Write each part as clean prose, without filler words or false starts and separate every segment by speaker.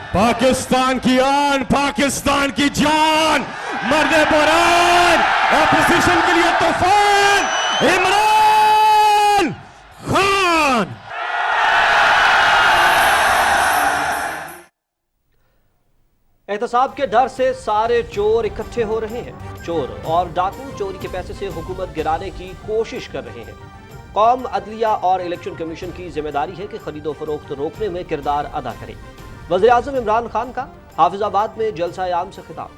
Speaker 1: पाकिस्तान की आन, पाकिस्तान की जान, मर्दे बुरान, अपोजिशन के लिए तूफान इमरान खान।
Speaker 2: एहतसाब के डर से सारे चोर इकट्ठे हो रहे हैं। चोर और डाकू चोरी के पैसे से हुकूमत गिराने की कोशिश कर रहे हैं। कौम, अदलिया और इलेक्शन कमीशन की जिम्मेदारी है कि खरीदो फरोख्त रोकने में किरदार अदा करे। वज़ीर आज़म इमरान खान का हाफिजाबाद में जलसा-ए-आम से खिताब।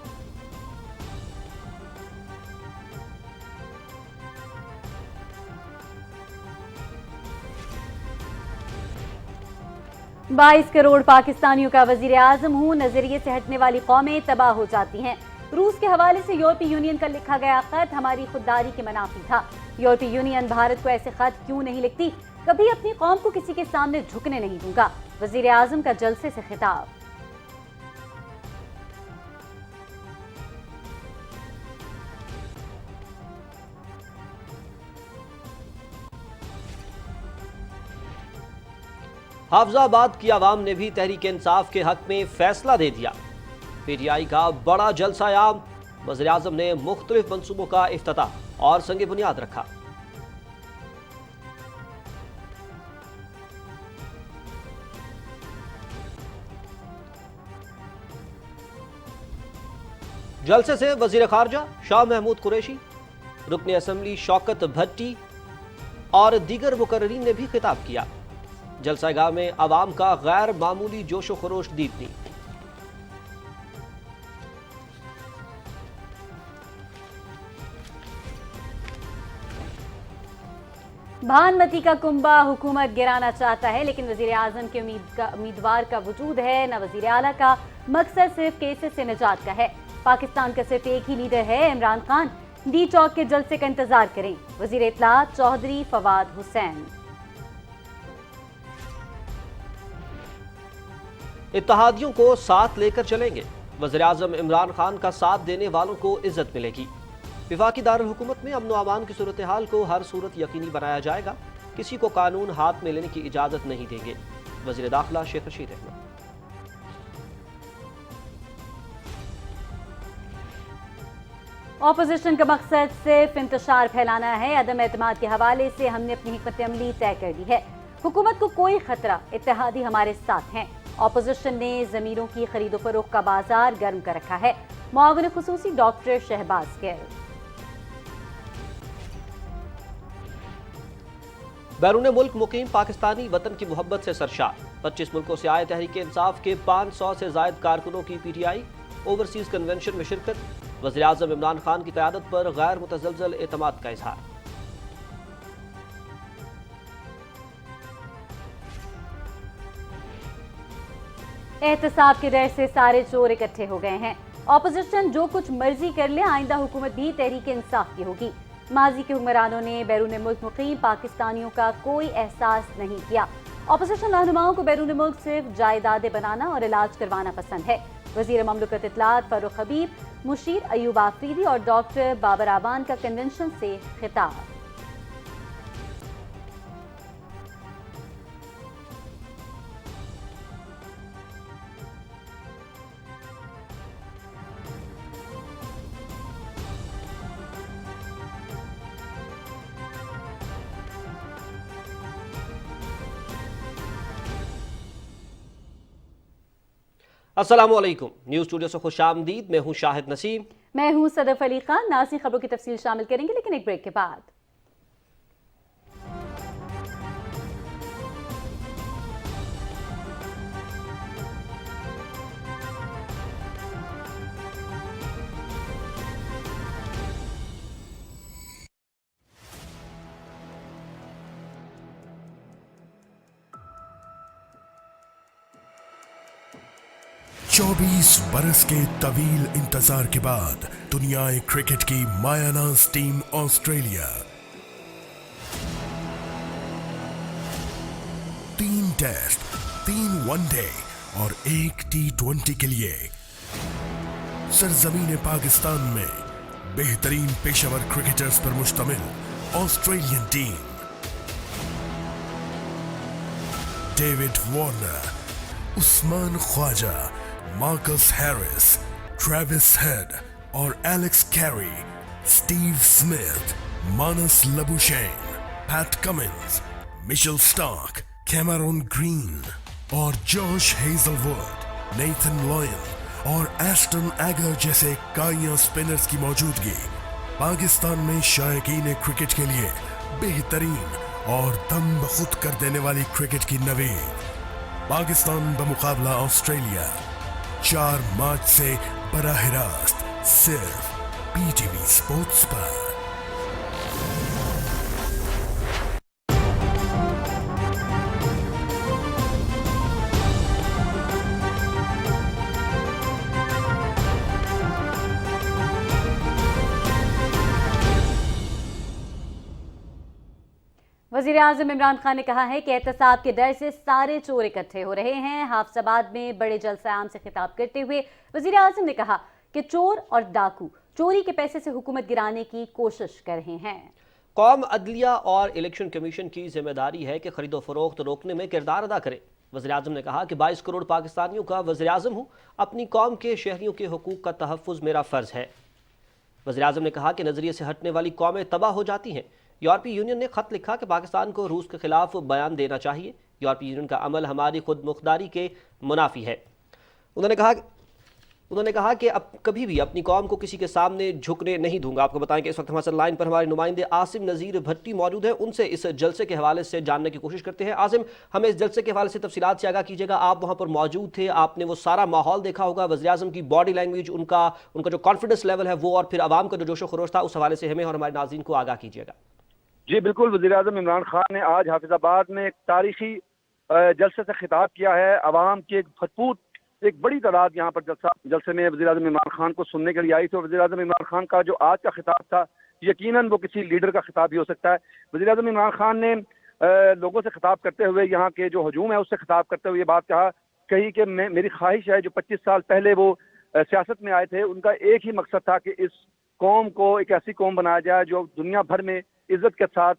Speaker 3: बाईस करोड़ पाकिस्तानियों का वजीर आजम हूँ, नजरिए से हटने वाली कौमें तबाह हो जाती हैं। रूस के हवाले से यूरोपीय यूनियन का लिखा गया खत हमारी खुददारी के मनाफी था। यूरोपीय यूनियन भारत को ऐसे खत क्यों नहीं लिखती? कभी अपनी कौम को किसी के सामने झुकने नहीं दूंगा। वजीर आजम का जलसे से खिताब।
Speaker 2: हाफिजाबाद की आवाम ने भी तहरीक इंसाफ के हक में फैसला दे दिया। पीटीआई का बड़ा जलसा-ए-आम। वज़ीर आज़म ने मुख्तलिफ मंसूबों का इफ्तिताह और संग बुनियाद रखा। जलसे से वज़ीर खारजा शाह महमूद कुरैशी, रुकन असम्बली शौकत भट्टी और दीगर मुकर्ररीन ने भी खिताब किया। जलसागाह में अवाम का गैर मामूली जोशो खरोश दीदनी।
Speaker 3: भानमती का कुंबा हुकूमत गिराना चाहता है, लेकिन वजीर आजम के उम्मीदवार का वजूद है, न वजीर आला का। मकसद सिर्फ केसेस से निजात का है। पाकिस्तान का सिर्फ एक ही लीडर है, इमरान खान। डी चौक के जलसे का इंतजार करें। वजीर इत्तलात चौधरी फवाद हुसैन।
Speaker 2: इत्तेहादियों को साथ लेकर चलेंगे। वज़ीर आज़म इमरान खान का साथ देने वालों को इज्जत मिलेगी। विफाकी दारुल हुकूमत में अमन व अमान की सूरत हाल को हर सूरत यकीनी बनाया जाएगा। किसी को कानून हाथ में लेने की इजाजत नहीं देंगे। वज़ीर दाखिला शेख रशीद अहमद।
Speaker 3: ऑपोजिशन का मकसद सिर्फ इंतशार फैलाना है। अदम एतमाद के हवाले से हमने अपनी हिकमत अमली तय कर दी है। हुकूमत को कोई खतरा, इत्तेहादी हमारे साथ हैं। ऑपोजिशन ने जमीनों की खरीदो फरोख्त का बाजार गर्म कर रखा है। मुआविन खुसूसी डॉक्टर शहबाज गिल।
Speaker 2: बैरून मुल्क मुकीम पाकिस्तानी वतन की मोहब्बत से सरशार। 25 मुल्कों से आए तहरीक इंसाफ के 500 से जायद कारकुनों की पीटीआई ओवरसीज कन्वेंशन में शिरकत। वज़ीर आज़म इमरान खान की क़यादत पर गैर मुतज़लज़ल एतमाद का इजहार।
Speaker 3: एहतसाब के डर से सारे चोर इकट्ठे हो गए हैं। ऑपोजिशन जो कुछ मर्जी कर ले, आइंदा हुकूमत भी तहरीक इंसाफ की होगी। माजी के हुक्मरानों ने बैरून मुल्क मुकीम पाकिस्तानियों का कोई एहसास नहीं किया। ऑपोजिशन रहनुमाओं को बैरून मुल्क सिर्फ जायदादें बनाना और इलाज करवाना पसंद है। वजीर ममलकत इत्तलात फारूक हबीब, मुशीर अयूब आफरीदी और डॉक्टर बाबर आबान का कन्वेंशन से खिताब।
Speaker 2: अस्सलामुअलैकुम। न्यूज़ स्टूडियो से खुशामदीद। मैं हूं शाहिद नसीम।
Speaker 3: मैं हूं सदफ अली खान। नाज़रीन, खबरों की तफसील शामिल करेंगे, लेकिन एक ब्रेक के बाद।
Speaker 4: चौबीस बरस के तवील इंतजार के बाद दुनियाए क्रिकेट की मायानाज टीम ऑस्ट्रेलिया 3 टेस्ट, 3 वनडे और 1 T20 के लिए सरजमीन पाकिस्तान में बेहतरीन पेशेवर क्रिकेटर्स पर मुश्तमिल Australian team. David Warner, Usman Khawaja, Marcus Harris, Travis Head और Alex Carey, Steve Smith, Marnus Labuschagne, Pat Cummins, Mitchell Starc, Cameron Green और जॉश हेजलवुड, नेथन लॉयन और एस्टन एगर जैसे काइया स्पिनर्स की मौजूदगी पाकिस्तान में शायकीन क्रिकेट के लिए बेहतरीन और दम बखुद कर देने वाली क्रिकेट की नवीद। पाकिस्तान बमुकाबला ऑस्ट्रेलिया 4 मार्च से बराह रास्त सिर्फ PTV स्पोर्ट्स पर।
Speaker 3: वज़ीर-ए-आज़म इमरान खान ने कहा है कि एहतसाब के डर से सारे चोर इकट्ठे हो रहे हैं। हाफिजाबाद में बड़े जलसा आम से खिताब करते हुए वज़ीर-ए-आज़म ने कहा कि चोर और डाकू चोरी के पैसे से हुकूमत गिराने की कोशिश कर रहे हैं।
Speaker 2: कौम अदलिया और इलेक्शन कमीशन की जिम्मेदारी है कि खरीदो फरोख्त रोकने में किरदार अदा करे। वज़ीर-ए-आज़म ने कहा कि 22 करोड़ पाकिस्तानियों का वज़ीर-ए-आज़म हूँ, अपनी कौम के शहरियों के हुकूक का तहफ़्फ़ुज़ मेरा फ़र्ज़ है। वज़ीर-ए-आज़म ने कहा कि नज़रिए से हटने वाली कौमें तबाह हो जाती हैं। यूरोपीय यूनियन ने ख़त लिखा कि पाकिस्तान को रूस के खिलाफ बयान देना चाहिए। यूरोपीय यूनियन का अमल हमारी खुद मुख्तारी के मुनाफी है। उन्होंने कहा कि अब कभी भी अपनी कौम को किसी के सामने झुकने नहीं दूंगा। आपको बताएं कि इस वक्त हमारे लाइन पर हमारे नुमाइंदे आसिम नज़ीर भट्टी मौजूद हैं। उनसे इस जलसे के हवाले से जानने की कोशिश करते हैं। आसिम, हमें इस जलसे के हवाले से तफसीलात से आगाह कीजिएगा। आप वहाँ पर मौजूद थे, आपने वो सारा माहौल देखा होगा, वज़ीर-ए-आज़म की बॉडी लैंग्वेज, उनका जो कॉन्फिडेंस लेवल है वो, और फिर आवाम का जो जोशो खरोश था, उस हवाले से हमें और हमारे नाज़रीन को आगाह कीजिएगा।
Speaker 5: जी बिल्कुल, वज़ीर-ए-आज़म इमरान खान ने आज हाफिजाबाद में एक तारीखी जलसे से खिताब किया है। आवाम की एक बड़ी तादाद यहाँ पर जलसे में वज़ीर-ए-आज़म इमरान खान को सुनने के लिए आई थी। वज़ीर-ए-आज़म इमरान खान का जो आज का खिताब था, यकीनन वो किसी लीडर का खिताब भी हो सकता है। वज़ीर-ए-आज़म इमरान खान ने लोगों से खिताब करते हुए, यहाँ के जो हजूम है उससे खिताब करते हुए ये बात कही कि मेरी ख्वाहिश है, जो 25 साल पहले वो सियासत में आए थे, उनका एक ही मकसद था कि इस कौम को एक ऐसी कौम बनाया जाए जो दुनिया भर में इज्जत के साथ,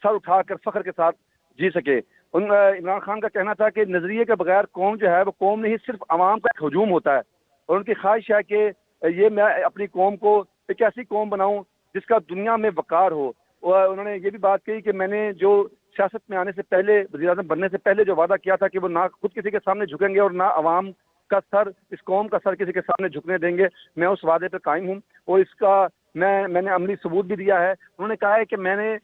Speaker 5: सर उठाकर फख्र के साथ जी सके। इमरान खान का कहना था कि नजरिए के बगैर कौम जो है वो कौम नहीं, सिर्फ आवाम का एक हजूम होता है। और उनकी ख्वाहिश है कि ये मैं अपनी कौम को एक ऐसी कौम बनाऊं जिसका दुनिया में वकार हो। और उन्होंने ये भी बात कही कि मैंने जो सियासत में आने से पहले, वज़ीर-ए-आज़म बनने से पहले जो वादा किया था कि वो ना खुद किसी के सामने झुकेंगे और ना आवाम का सर, इस कौम का सर किसी के सामने झुकने देंगे, मैं उस वादे पर कायम हूँ और इसका मैंने अमली सबूत भी दिया है। उन्होंने कहा है कि मैंने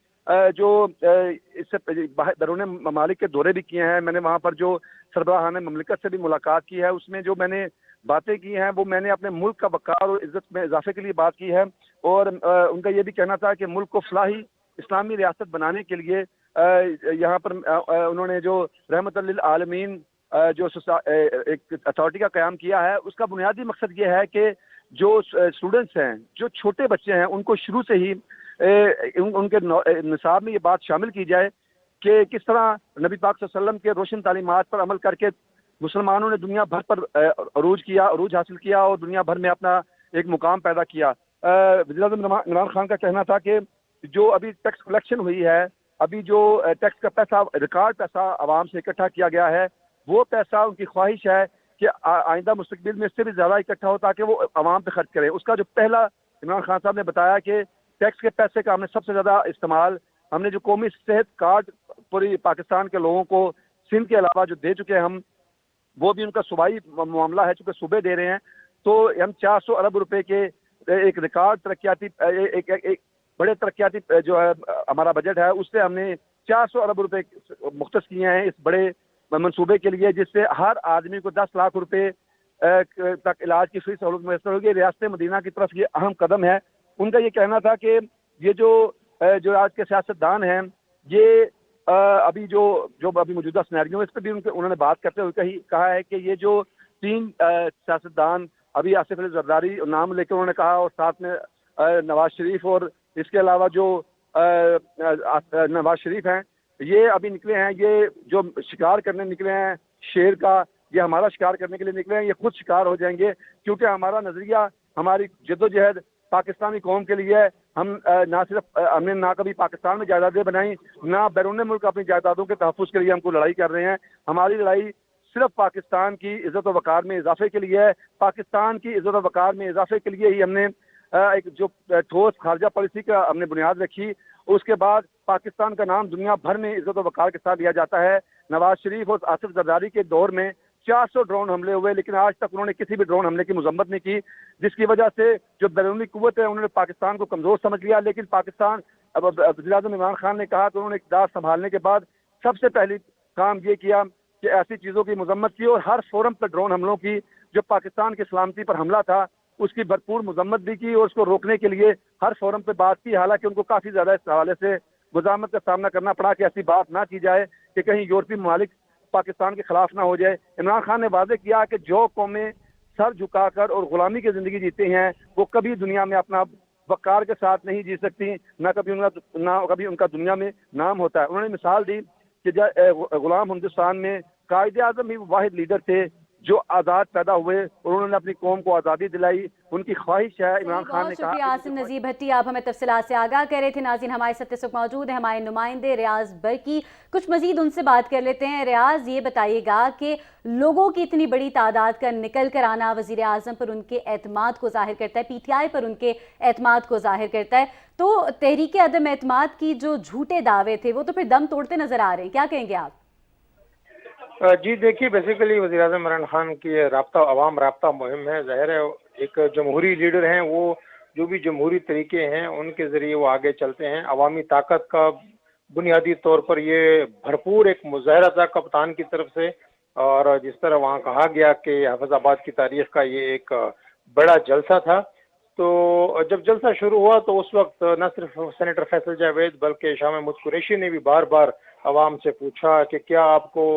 Speaker 5: जो इससे बैरून ममालिक के दौरे भी किए हैं, मैंने वहाँ पर जो सरबराहान ममलिकत से भी मुलाकात की है, उसमें जो मैंने बातें की हैं वो मैंने अपने मुल्क का वक़ार और इज़्ज़त में इजाफे के लिए बात की है। और उनका ये भी कहना था कि मुल्क को फलाही इस्लामी रियासत बनाने के लिए यहाँ पर उन्होंने जो रहमत लिल आलमीन जो एक अथॉरिटी का क़याम किया है, उसका बुनियादी मकसद ये है कि जो स्टूडेंट्स हैं, जो छोटे बच्चे हैं, उनको शुरू से ही उनके निसाब में ये बात शामिल की जाए कि किस तरह नबी पाक सल्लल्लाहु अलैहि वसल्लम के रोशन तालीमात पर अमल करके मुसलमानों ने दुनिया भर पर अरूज हासिल किया और दुनिया भर में अपना एक मुकाम पैदा किया। वज़ीर-ए-आज़म इमरान खान का कहना था कि जो अभी टैक्स कलेक्शन हुई है, अभी जो टैक्स का पैसा, रिकॉर्ड पैसा आवाम से इकट्ठा किया गया है, वो पैसा उनकी ख्वाहिश है कि आइंदा मुस्तकबिल में इससे भी ज़्यादा इकट्ठा हो ताकि वो आवाम पे खर्च करें। उसका जो पहला, इमरान खान साहब ने बताया कि टैक्स के पैसे का हमने सबसे ज़्यादा इस्तेमाल, हमने जो कौमी सेहत कार्ड पूरी पाकिस्तान के लोगों को सिंध के अलावा जो दे चुके हैं हम, वो भी उनका सूबाई मामला है, चूँकि सूबे दे रहे हैं, तो हम 400 अरब रुपए के एक रिकॉर्ड तरक्याती एक बड़े तरक्याती जो है हमारा बजट है, उससे हमने 400 अरब रुपए मुख्तस किए हैं इस बड़े मंसूबे के लिए, जिससे हर आदमी को 10 लाख रुपए तक इलाज की फ्री सहूलत मैसर होगी। रियासत मदीना की तरफ ये अहम कदम है। उनका ये कहना था कि ये जो आज के सियासतदान हैं, ये अभी जो अभी मौजूदा सिनेरियो है, इस पर भी उन्होंने बात करते हुए कहा है कि ये जो 3 सियासतदान, अभी आसिफ अली जरदारी नाम लेकर उन्होंने कहा, और साथ में नवाज शरीफ, और इसके अलावा जो नवाज शरीफ हैं, ये अभी निकले हैं, ये जो शिकार करने निकले हैं शेर का, ये हमारा शिकार करने के लिए निकले हैं, ये खुद शिकार हो जाएंगे, क्योंकि हमारा नजरिया, हमारी जद्दोजहद पाकिस्तानी कौम के लिए है। हम ना सिर्फ हमने ना कभी पाकिस्तान में जायदादें बनाई, ना बैरून मुल्क अपनी जायदादों के तहफ़्फ़ुज़ के लिए हमको लड़ाई कर रहे हैं। हमारी लड़ाई सिर्फ पाकिस्तान की इज़्ज़त व वक़ार में इजाफे के लिए है। पाकिस्तान की इज़्ज़त व वक़ार में इजाफे के लिए ही हमने एक जो ठोस खारजा पॉलिसी का हमने बुनियाद रखी। उसके बाद पाकिस्तान का नाम दुनिया भर में इज़्ज़त व वक़ार के साथ लिया जाता है। नवाज शरीफ और आसिफ जरदारी के दौर में 400 ड्रोन हमले हुए, लेकिन आज तक उन्होंने किसी भी ड्रोन हमले की मजम्मत नहीं की, जिसकी वजह से जो बैरूनी कुव्वत है उन्होंने पाकिस्तान को कमज़ोर समझ लिया। लेकिन पाकिस्तान अब वज़ीर-ए-आज़म इमरान खान ने कहा कि उन्होंने इक़्तिदार संभालने के बाद सबसे पहली काम ये किया कि ऐसी चीज़ों की मजम्मत की और हर फोरम पर ड्रोन हमलों की जो पाकिस्तान की सलामती पर हमला था उसकी भरपूर मजम्मत भी की और उसको रोकने के लिए हर फोरम पर बात की। हालांकि उनको काफ़ी ज़्यादा इस हवाले से मुज़ाहमत का सामना करना पड़ा कि ऐसी बात ना की जाए कि कहीं यूरोपीय ममालिक पाकिस्तान के खिलाफ ना हो जाए। इमरान खान ने वाज़ेह किया कि जो कौमें सर झुकाकर और गुलामी की ज़िंदगी जीती हैं वो कभी दुनिया में अपना वक़ार के साथ नहीं जी सकती, ना कभी उनका दुनिया में नाम होता है। उन्होंने मिसाल दी कि गुलाम हिंदुस्तान में कायदे आज़म ही वाहिद लीडर थे जो आज़ाद पैदा हुए और उन्होंने अपनी कौम को आज़ादी दिलाई। उनकी ख्वाहिश है, इमरान खान ने कहा।
Speaker 3: शुक्रिया आसिम नज़ीर भट्टी, आप हमें तफसीलात से आगाह कर रहे थे। नाज़रीन, हमारे साथ इस वक्त मौजूद है हमारे नुमाइंदे रियाज बरकी। कुछ मजीद उनसे बात कर लेते हैं। रियाज, ये बताइएगा कि लोगों की इतनी बड़ी तादाद का निकल कर आना वज़ीर आज़म पर उनके एतमाद को जाहिर करता है, PTI पर उनके एतमाद को जाहिर करता है, तो तहरीक अदम एतमाद की जो झूठे दावे थे वो तो फिर दम तोड़ते नजर आ रहे हैं, क्या कहेंगे आप?
Speaker 6: जी देखिए, बेसिकली वज़ीर-ए-आज़म इमरान खान की राब्ता अवाम राब्ता मुहिम है। ज़ाहिर है एक जमहूरी लीडर हैं, वो जो भी जमहूरी तरीके हैं उनके ज़रिए वो आगे चलते हैं। अवामी ताकत का बुनियादी तौर पर ये भरपूर एक मुज़ाहरा था कप्तान की तरफ से, और जिस तरह वहाँ कहा गया कि हाफिज़ाबाद की तारीख का ये एक बड़ा जलसा था। तो जब जलसा शुरू हुआ तो उस वक्त न सिर्फ सेनेटर फैसल जावेद बल्कि शाह महमूद कुरैशी ने भी बार बार अवाम से पूछा कि क्या आपको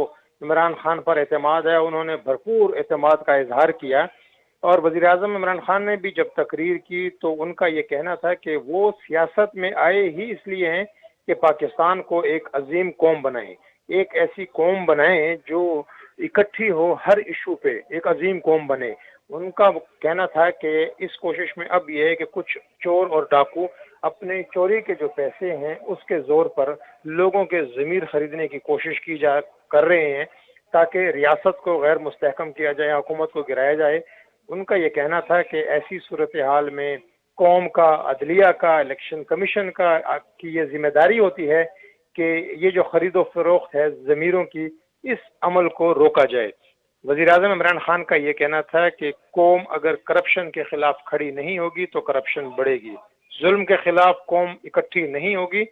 Speaker 6: इमरान खान पर एतमाद है। उन्होंने भरपूर एतमाद का इजहार किया, और वज़ीर आज़म इमरान खान ने भी जब तकरीर की तो उनका ये कहना था कि वो सियासत में आए ही इसलिए हैं कि पाकिस्तान को एक अजीम कौम बनाएं, एक ऐसी कौम बनाएं जो इकट्ठी हो, हर इशू पे एक अजीम कौम बने। उनका कहना था कि इस कोशिश में अब ये है कि कुछ चोर और डाकू अपने चोरी के जो पैसे हैं उसके जोर पर लोगों के ज़मीर खरीदने की कोशिश कर रहे हैं ताकि रियासत को गैर मुस्तहकम किया जाए, हुकूमत को गिराया जाए। उनका ये कहना था कि ऐसी सूरत हाल में कौम का, अदलिया का, इलेक्शन कमीशन का की ये जिम्मेदारी होती है कि ये जो खरीदो फरोख्त है ज़मीरों की, इस अमल को रोका जाए। वज़ीर आज़म इमरान खान का ये कहना था कि कौम अगर करप्शन के खिलाफ खड़ी नहीं होगी तो करप्शन बढ़ेगी, जुल्म के खिलाफ कौम इकट्ठी नहीं होगी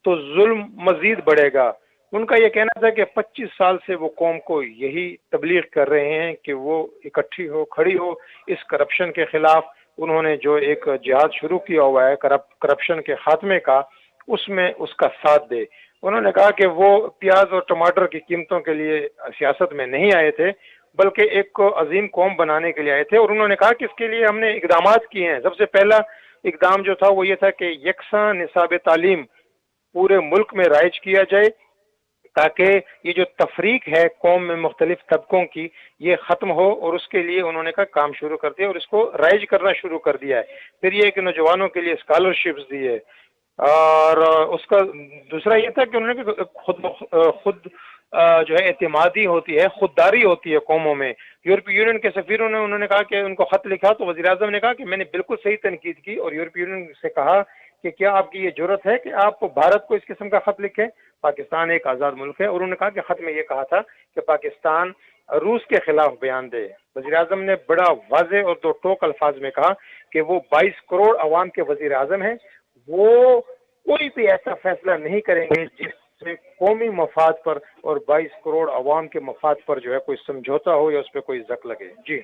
Speaker 6: तो जुल्म मजीद बढ़ेगा। उनका ये कहना था कि 25 साल से वो कौम को यही तबलीग कर रहे हैं कि वो इकट्ठी हो, खड़ी हो इस करप्शन के खिलाफ। उन्होंने जो एक जिहाद शुरू किया हुआ है करप्शन के खात्मे का, उसमें उसका साथ दे। उन्होंने कहा कि वो प्याज और टमाटर की कीमतों के लिए सियासत में नहीं आए थे बल्कि एक अजीम कौम बनाने के लिए आए थे, और उन्होंने कहा कि इसके लिए हमने इकदामात किए हैं। सबसे पहला इकदाम जो था वो ये था कि यकसा निसाब तालीम पूरे मुल्क में राइज किया जाए ताकि ये जो तफरीक है कौम में मुख्तलिफ तबकों की ये ख़त्म हो, और उसके लिए उन्होंने कहा काम शुरू कर दिया और इसको राइज करना शुरू कर दिया है। फिर ये कि नौजवानों के लिए स्कॉलरशिप्स दी है, और उसका दूसरा ये था कि उन्होंने खुद जो है एतमादी होती है, खुददारी होती है कौमों में। यूरोपीय यूनियन के सफीरों ने उन्होंने कहा कि उनको खत लिखा तो वज़ीर आज़म ने कहा कि मैंने बिल्कुल सही तनकीद की, और यूरोपीय यूनियन से कहा कि क्या आपकी ये जुर्रत है कि आप भारत को इस किस्म का खत लिखें, पाकिस्तान एक आज़ाद मुल्क है। और उन्होंने कहा कि खत में ये कहा था कि पाकिस्तान रूस के खिलाफ बयान दे। वज़ीर आज़म ने बड़ा वाज़ेह और दो टोक अल्फाज में कहा कि वो 22 करोड़ अवाम के वज़ीर आज़म हैं, वो कोई भी ऐसा फैसला नहीं करेंगे जिससे कौमी मफाद पर और 22 करोड़ अवाम के मफाद पर जो है कोई समझौता हो या उस पर कोई जक लगे। जी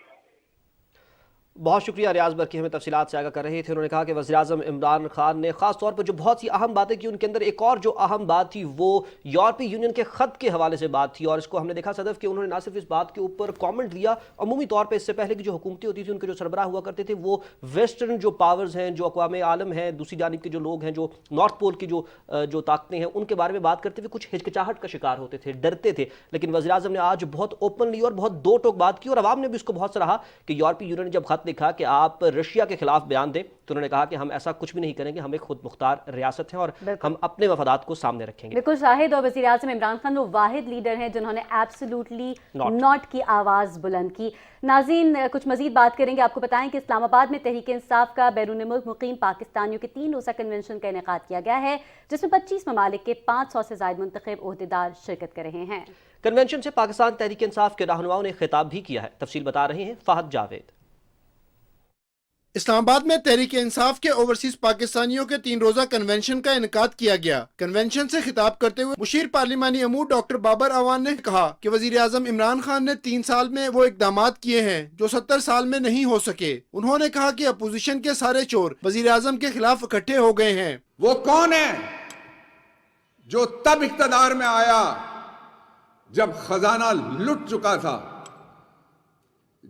Speaker 2: बहुत शुक्रिया रियाज बरकी, हमें तफसीलात से आगाह कर रहे थे। उन्होंने कहा कि वज़ीर-ए-आज़म इमरान खान ने खास तौर पर जो बहुत सी अहम बातें की, उनके अंदर एक और जो अहम बात थी वो यूरोपीय यूनियन के ख़त के हवाले से बात थी। और इसको हमने देखा सदफ कि उन्होंने ना सिर्फ इस बात के ऊपर कमेंट दिया, अमूमी तौर पर इससे पहले की जो हुकूमतें होती थी उनके जो सरबराह हुआ करते थे वो वेस्टर्न जो पावर्स हैं, जो अक़वाम आलम हैं, दूसरी जानिब के जो लोग हैं, जो नॉर्थ पोल की जो ताकतें हैं, उनके बारे में बात करते हुए कुछ हिचकिचाहट का शिकार होते थे, डरते थे। लेकिन वज़ीर-ए-आज़म ने आज बहुत ओपनली और बहुत दो टोक बात की, और अवाम ने भी उसको बहुत सराहा कि यूरोपीय यूनियन ने जब खत نے کہا کہ آپ رشیا کے خلاف بیان دیں تو انہوں نے کہا کہ ہم ایسا کچھ بھی نہیں کریں گے, ہم ایک خود مختار ریاست ہیں اور ہم اپنے مفادات کو سامنے رکھیں گے.
Speaker 3: بالکل شاہد, اور وزیر اعظم عمران خان وہ واحد لیڈر ہیں جنہوں نے ایبسولوٹلی ناٹ کی آواز بلند کی. ناظرین, کچھ مزید بات کریں گے. آپ کو بتائیں کہ اسلام آباد میں تحریک انصاف کا بیرون ملک مقیم پاکستانیوں کے 3 روزہ کنونشن کا انعقاد کیا گیا ہے, جس میں 25 ممالک کے 500 سے زائد منتخب عہدیدار شرکت کر رہے ہیں.
Speaker 2: کنونشن سے پاکستان تحریک انصاف کے رہنماؤں نے خطاب بھی کیا ہے. تفصیل بتا رہے ہیں فہد جاوید.
Speaker 7: اسلام آباد میں تحریک انصاف کے اوورسیز پاکستانیوں کے 3 روزہ کنونشن کا انعقاد کیا گیا. کنونشن سے خطاب کرتے ہوئے مشیر پارلیمانی امور ڈاکٹر بابر اعوان نے کہا کہ وزیر اعظم عمران خان نے 3 سال میں وہ اقدامات کیے ہیں جو 70 سال میں نہیں ہو سکے. انہوں نے کہا کہ اپوزیشن کے سارے چور وزیر اعظم کے خلاف اکٹھے ہو گئے ہیں.
Speaker 8: وہ کون ہے جو تب اقتدار میں آیا جب خزانہ لٹ چکا تھا,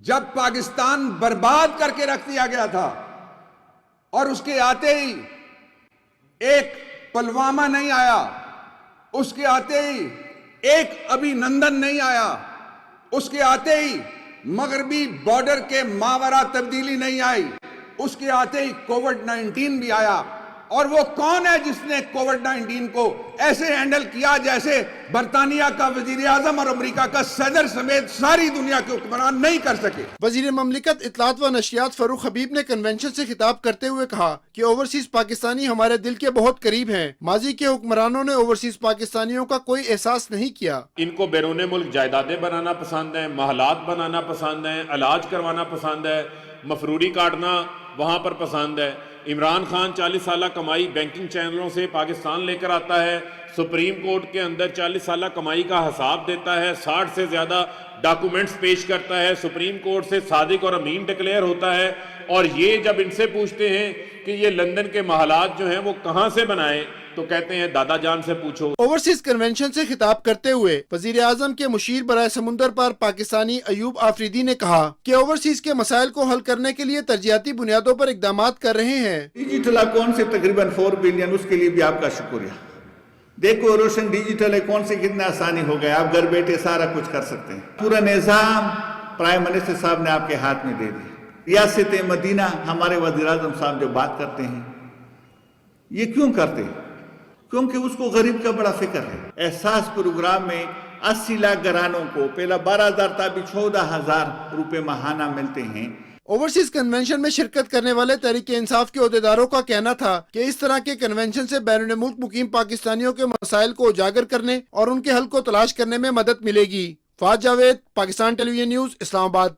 Speaker 8: جب پاکستان برباد کر کے رکھ دیا گیا تھا, اور اس کے آتے ہی ایک پلوامہ نہیں آیا, اس کے آتے ہی ایک ابھی نندن نہیں آیا, اس کے آتے ہی مغربی بارڈر کے ماورا تبدیلی نہیں آئی, اس کے آتے ہی کووڈ-19 بھی آیا. اور وہ کون ہے جس نے کووڈ-19 کو ایسے ہینڈل کیا جیسے برطانیہ کا وزیر اعظم اور امریکہ کا صدر سمیت ساری دنیا کے حکمران نہیں کر سکے.
Speaker 7: وزیر مملکت اطلاعات و نشریات فاروق حبیب نے کنونشن سے خطاب کرتے ہوئے کہا کہ اوورسیز پاکستانی ہمارے دل کے بہت قریب ہیں. ماضی کے حکمرانوں نے اوورسیز پاکستانیوں کا کوئی احساس نہیں کیا.
Speaker 9: ان کو بیرون ملک جائیدادیں بنانا پسند ہیں, محلات بنانا پسند ہیں, علاج کروانا پسند ہے, مفروری کاٹنا وہاں پر پسند ہے. عمران خان 40 سالہ کمائی بینکنگ چینلوں سے پاکستان لے کر آتا ہے, سپریم کورٹ کے اندر 40 سالہ کمائی کا حساب دیتا ہے, 60 سے زیادہ ڈاکومنٹس پیش کرتا ہے, سپریم کورٹ سے صادق اور امین ڈکلیئر ہوتا ہے. اور یہ جب ان سے پوچھتے ہیں کہ یہ لندن کے محلات جو ہیں وہ کہاں سے بنائے, تو کہتے ہیں دادا جان سے پوچھو.
Speaker 7: اوورسیز کنونشن سے خطاب کرتے ہوئے وزیر اعظم کے مشیر برائے سمندر پر پاکستانی ایوب آفریدی نے کہا کہ اوورسیز کے مسائل کو حل کرنے کے لیے ترجیحاتی بنیادوں پر اقدامات کر رہے ہیں.
Speaker 10: ڈیجیٹل اکاؤنٹ سے تقریباً 4 بلین, اس کے لیے بھی آپ کا شکریہ. دیکھو روشن ڈیجیٹل اکاؤنٹ سے کتنا آسانی ہو گیا, آپ گھر بیٹھے سارا کچھ کر سکتے ہیں. پورا نظام پرائم منسٹر صاحب نے آپ کے ہاتھ میں دے دیا. ریاست مدینہ ہمارے وزیر اعظم صاحب جو بات کرتے ہیں, یہ کیوں کرتے ہیں؟ کیونکہ اس کو غریب کا بڑا فکر ہے. احساس پروگرام میں 80 لاکھ گھرانوں کو پہلا 12,000 تھا, ابھی 14,000 روپے ماہانہ ملتے ہیں.
Speaker 7: اوورسیز کنونشن میں شرکت کرنے والے تحریک انصاف کے عہدیداروں کا کہنا تھا کہ اس طرح کے کنونشن سے بیرون ملک مقیم پاکستانیوں کے مسائل کو اجاگر کرنے اور ان کے حل کو تلاش کرنے میں مدد ملے گی. Fahad Javed, Pakistan television news, اسلام آباد.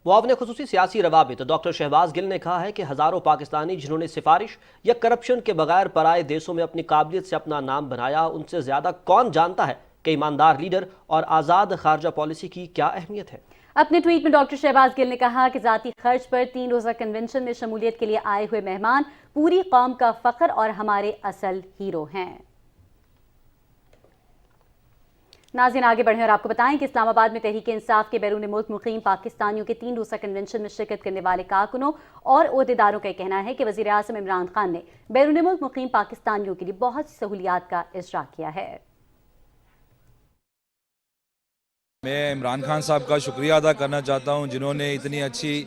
Speaker 2: معاون خصوصی سیاسی روابط ڈاکٹر شہباز گل نے کہا ہے کہ ہزاروں پاکستانی جنہوں نے سفارش یا کرپشن کے بغیر پرائے دیسوں میں اپنی قابلیت سے اپنا نام بنایا, ان سے زیادہ کون جانتا ہے کہ ایماندار لیڈر اور آزاد خارجہ پالیسی کی کیا اہمیت ہے.
Speaker 3: اپنے ٹویٹ میں ڈاکٹر شہباز گل نے کہا کہ ذاتی خرچ پر 3 روزہ کنونشن میں شمولیت کے لیے آئے ہوئے مہمان پوری قوم کا فخر اور ہمارے اصل ہیرو ہیں. ناظرین آگے بڑھیں اور آپ کو بتائیں کہ اسلام آباد میں تحریک انصاف کے بیرون ملک مقیم پاکستانیوں کے 3 روزہ کنونشن میں شرکت کرنے والے کارکنوں اور عہدیداروں کا کہنا ہے کہ وزیر اعظم عمران خان نے بیرون ملک مقیم پاکستانیوں کے لیے بہت سی سہولیات کا اجرا کیا ہے.
Speaker 11: میں عمران خان صاحب کا شکریہ ادا کرنا چاہتا ہوں جنہوں نے اتنی اچھی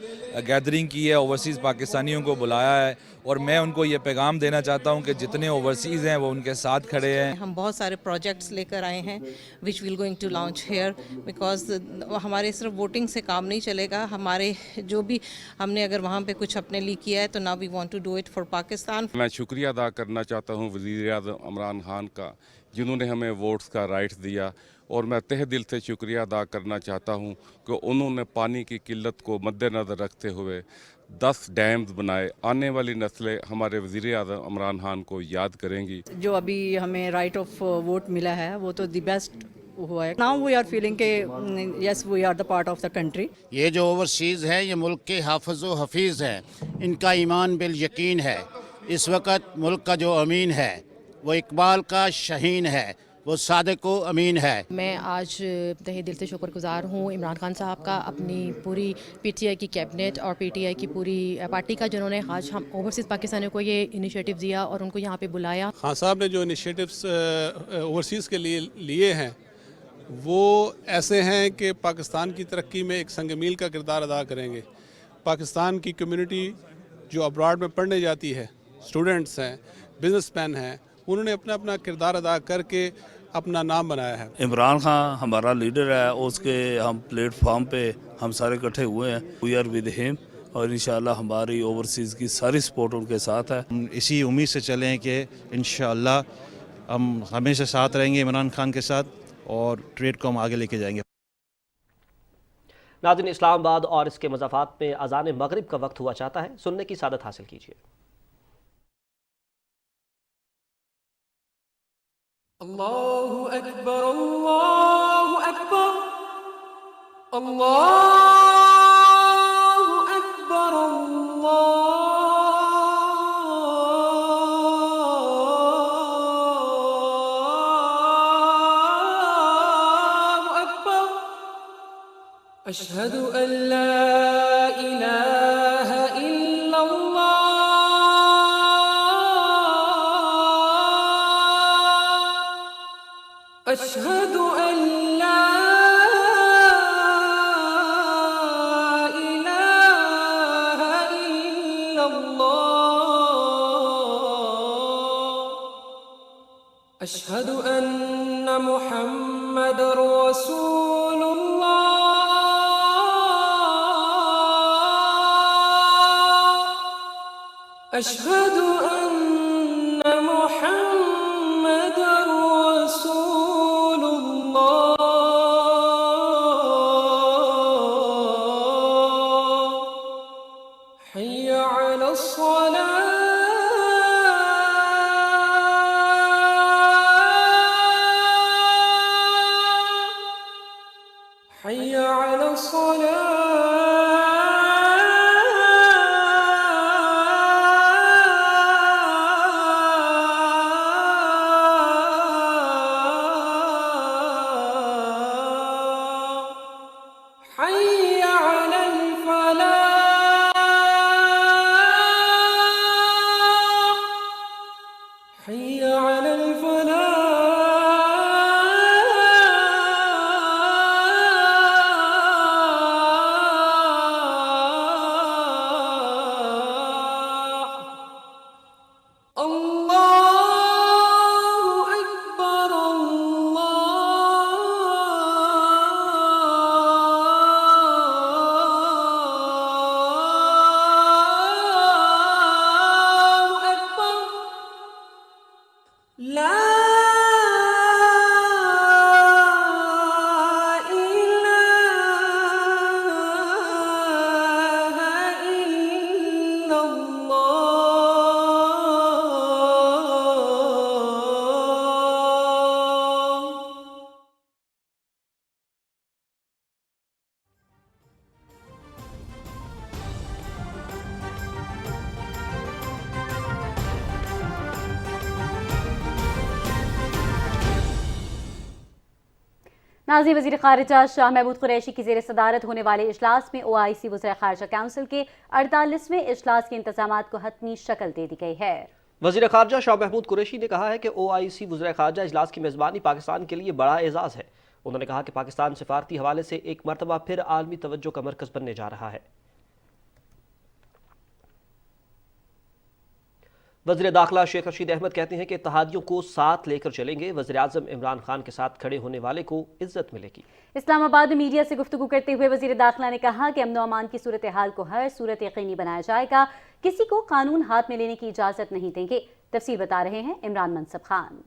Speaker 11: گیدرنگ کی ہے, اوورسیز پاکستانیوں کو بلایا ہے, اور میں ان کو یہ پیغام دینا چاہتا ہوں کہ جتنے اوورسیز ہیں وہ ان کے ساتھ کھڑے ہیں.
Speaker 12: ہم بہت سارے پروجیکٹس لے کر آئے ہیں which we'll going to launch here, because ہمارے صرف ووٹنگ سے کام نہیں چلے گا. ہمارے جو بھی ہم نے اگر وہاں پہ کچھ اپنے لیے کیا ہے تو now we want to do it for Pakistan.
Speaker 13: میں شکریہ ادا کرنا چاہتا ہوں وزیر اعظم عمران خان کا, جنہوں نے ہمیں ووٹس کا رائٹ دیا, اور میں تہ دل سے شکریہ ادا کرنا چاہتا ہوں کہ انہوں نے پانی کی قلت کو مد نظر رکھتے ہوئے 10 ڈیمز بنائے. آنے والی نسلیں ہمارے وزیر اعظم عمران خان کو یاد کریں گی.
Speaker 12: جو ابھی ہمیں رائٹ آف ووٹ ملا ہے وہ تو دی بیسٹ ہوا ہے. ناؤ وی آر فیلنگ کہ yes we are the part of the country.
Speaker 14: یہ جو اوورسیز ہے یہ ملک کے حافظ و حفیظ ہیں, ان کا ایمان بالیقین ہے. اس وقت ملک کا جو امین ہے وہ اقبال کا شہین ہے, وہ صادق و امین ہے.
Speaker 15: میں آج تہہ دل سے شکر گزار ہوں عمران خان صاحب کا, اپنی پوری پی ٹی آئی کی کیبنٹ اور پی ٹی آئی کی پوری پارٹی کا, جنہوں نے آج ہم اوورسیز پاکستانیوں کو یہ انیشیٹو دیا اور ان کو یہاں پہ بلایا.
Speaker 16: خان صاحب نے جو انیشیٹوز اوورسیز کے لیے ہیں وہ ایسے ہیں کہ پاکستان کی ترقی میں ایک سنگ میل کا کردار ادا کریں گے. پاکستان کی کمیونٹی جو ابراڈ میں پڑھنے جاتی ہے، اسٹوڈنٹس ہیں، بزنس مین ہیں، انہوں نے اپنا اپنا کردار ادا کر کے اپنا نام بنایا ہے.
Speaker 17: عمران خان ہمارا لیڈر ہے، اس کے ہم پلیٹ فارم پہ ہم سارے اکٹھے ہوئے ہیں. وی آر ود ہم، اور انشاءاللہ ہماری اوورسیز کی ساری سپورٹ ان کے ساتھ ہے.
Speaker 18: ہم اسی امید سے چلیں کہ انشاءاللہ ہم ہمیشہ ساتھ رہیں گے عمران خان کے ساتھ اور ٹریڈ کو ہم آگے لے کے جائیں گے.
Speaker 2: ناظرین، اسلام آباد اور اس کے مضافات میں اذان مغرب کا وقت ہوا چاہتا ہے. سننے کی سعادت حاصل کیجیے.
Speaker 19: اللہ اکبر، اللہ اکبر، اللہ اکبر، اللہ اکبر. اشہد ان لا الہ الا اللہ، اشہد ان لا الہ الا اللہ، اشہد ان محمد رسول اللہ، اشہد ان محمد رسول اللہ. حی علی الصلاة، حی علی الصلاة. حي على الفلاح، حي على الفلاح. الله أكبر، الله أكبر. لا إله إلا الله.
Speaker 3: ناظرین، وزیر خارجہ شاہ محمود قریشی کی زیر صدارت ہونے والے اجلاس میں OIC وزراء خارجہ کونسل کے 48ویں اجلاس کے انتظامات کو حتمی شکل دے دی گئی ہے.
Speaker 2: وزیر خارجہ شاہ محمود قریشی نے کہا ہے کہ OIC وزراء خارجہ اجلاس کی میزبانی پاکستان کے لیے بڑا اعزاز ہے. انہوں نے کہا کہ پاکستان سفارتی حوالے سے ایک مرتبہ پھر عالمی توجہ کا مرکز بننے جا رہا ہے. وزیر داخلہ شیخ رشید احمد کہتے ہیں کہ اتحادیوں کو ساتھ لے کر چلیں گے. وزیر اعظم عمران خان کے ساتھ کھڑے ہونے والے کو عزت ملے گی.
Speaker 3: اسلام آباد میں میڈیا سے گفتگو کرتے ہوئے وزیر داخلہ نے کہا کہ امن و امان کی صورتحال کو ہر صورت یقینی بنایا جائے گا. کسی کو قانون ہاتھ میں لینے کی اجازت نہیں دیں گے. تفصیل بتا رہے ہیں عمران منصب خان.